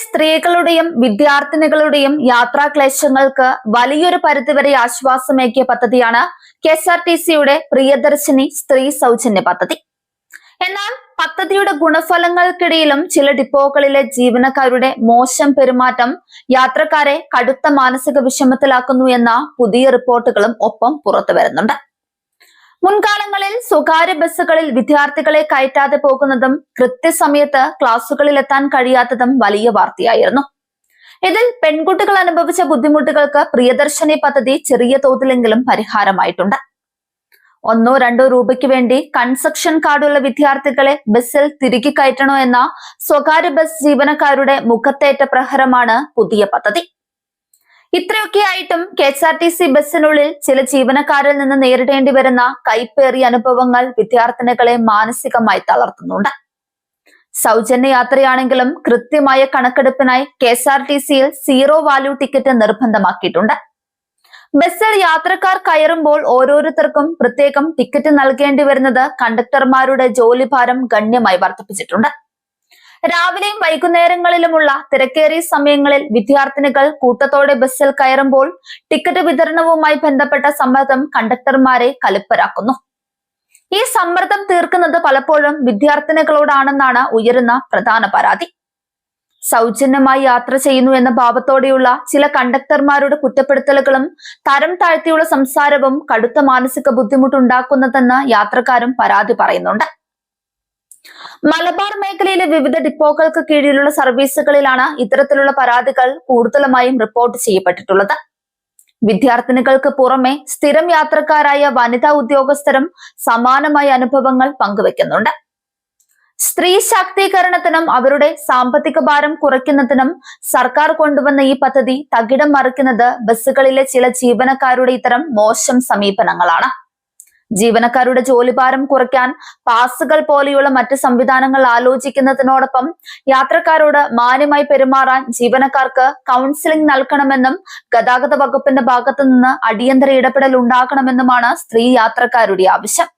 സ്ത്രീകളുടെയും വിദ്യാർത്ഥിനികളുടെയും യാത്രാക്ലേശങ്ങൾക്ക് വലിയൊരു പരിധിവരെ ആശ്വാസമേകിയ പദ്ധതിയാണ് KSRTCയുടെ പ്രിയദർശിനി സ്ത്രീ സൗജന്യ പദ്ധതി. എന്നാൽ പദ്ധതിയുടെ ഗുണഫലങ്ങൾക്കിടയിലും ചില ഡിപ്പോകളിലെ ജീവനക്കാരുടെ മോശം പെരുമാറ്റം യാത്രക്കാരെ കടുത്ത മാനസിക വിഷമത്തിലാക്കുന്നു എന്ന പുതിയ റിപ്പോർട്ടുകളും ഒപ്പം പുറത്തുവരുന്നുണ്ട്. മുൻകാലങ്ങളിൽ സ്വകാര്യ ബസ്സുകളിൽ വിദ്യാർത്ഥികളെ കയറ്റാതെ പോകുന്നതും കൃത്യസമയത്ത് ക്ലാസുകളിൽ എത്താൻ കഴിയാത്തതും വലിയ വാർത്തയായിരുന്നു. ഇതിൽ പെൺകുട്ടികൾ അനുഭവിച്ച ബുദ്ധിമുട്ടുകൾക്ക് പ്രിയദർശിനി പദ്ധതി ചെറിയ തോതിലെങ്കിലും പരിഹാരമായിട്ടുണ്ട്. 1-2 രൂപയ്ക്ക് വേണ്ടി കൺസെഷൻ കാർഡുള്ള വിദ്യാർത്ഥികളെ ബസ്സിൽ തിരികെ കയറ്റണോ എന്ന സ്വകാര്യ ബസ് ജീവനക്കാരുടെ മുഖത്തേറ്റ പ്രഹരമാണ് പുതിയ പദ്ധതി. ഇത്രയൊക്കെയായിട്ടും KSRTC ബസ്സിനുള്ളിൽ ചില ജീവനക്കാരിൽ നിന്ന് നേരിടേണ്ടി വരുന്ന കൈപ്പേറിയ അനുഭവങ്ങൾ വിദ്യാർത്ഥിനികളെ മാനസികമായി തളർത്തുന്നുണ്ട്. സൗജന്യ യാത്രയാണെങ്കിലും കൃത്യമായ കണക്കെടുപ്പിനായി KSRTCയിൽ 0 വാല്യൂ ടിക്കറ്റ് നിർബന്ധമാക്കിയിട്ടുണ്ട്. ബസ്സിൽ യാത്രക്കാർ കയറുമ്പോൾ ഓരോരുത്തർക്കും പ്രത്യേകം ടിക്കറ്റ് നൽകേണ്ടി വരുന്നത് കണ്ടക്ടർമാരുടെ ജോലിഭാരം ഗണ്യമായി വർദ്ധിപ്പിച്ചിട്ടുണ്ട്. രാവിലെയും വൈകുന്നേരങ്ങളിലുമുള്ള തിരക്കേറിയ സമയങ്ങളിൽ വിദ്യാർത്ഥിനികൾ കൂട്ടത്തോടെ ബസ്സിൽ കയറുമ്പോൾ ടിക്കറ്റ് വിതരണവുമായി ബന്ധപ്പെട്ട സമ്മർദ്ദം കണ്ടക്ടർമാരെ കലിപ്പരാക്കുന്നു. ഈ സമ്മർദ്ദം തീർക്കുന്നത് പലപ്പോഴും വിദ്യാർത്ഥിനികളോടാണെന്നാണ് ഉയരുന്ന പ്രധാന പരാതി. സൗജന്യമായി യാത്ര ചെയ്യുന്നു എന്ന ഭാവത്തോടെയുള്ള ചില കണ്ടക്ടർമാരുടെ കുറ്റപ്പെടുത്തലുകളും തരം താഴ്ത്തിയുള്ള സംസാരവും കടുത്ത മാനസിക ബുദ്ധിമുട്ടുണ്ടാക്കുന്നതെന്ന് യാത്രക്കാരും പരാതി പറയുന്നുണ്ട്. മലബാർ മേഖലയിലെ വിവിധ ഡിപ്പോകൾക്ക് കീഴിലുള്ള സർവീസുകളിലാണ് ഇത്തരത്തിലുള്ള പരാതികൾ കൂടുതലുമായും റിപ്പോർട്ട് ചെയ്യപ്പെട്ടിട്ടുള്ളത്. വിദ്യാർത്ഥിനികൾക്ക് പുറമെ സ്ഥിരം യാത്രക്കാരായ വനിതാ ഉദ്യോഗസ്ഥരും സമാനമായ അനുഭവങ്ങൾ പങ്കുവെക്കുന്നുണ്ട്. സ്ത്രീ ശാക്തീകരണത്തിനും അവരുടെ സാമ്പത്തിക ഭാരം കുറയ്ക്കുന്നതിനും സർക്കാർ കൊണ്ടുവന്ന ഈ പദ്ധതി തകിടം മറിക്കുന്നത് ബസ്സുകളിലെ ചില ജീവനക്കാരുടെ ഇത്തരം മോശം സമീപനങ്ങളാണ്. ജീവനക്കാരുടെ ജോലിഭാരം കുറയ്ക്കാൻ പാസുകൾ പോലെയുള്ള മറ്റ് സംവിധാനങ്ങൾ ആലോചിക്കുന്നതിനോടൊപ്പം യാത്രക്കാരോട് മാന്യമായി പെരുമാറാൻ ജീവനക്കാർക്ക് കൗൺസിലിംഗ് നൽകണമെന്നും ഗതാഗത വകുപ്പിന്റെ ഭാഗത്തു നിന്ന് അടിയന്തര ഇടപെടൽ ഉണ്ടാകണമെന്നുമാണ് സ്ത്രീ യാത്രക്കാരുടെ ആവശ്യം.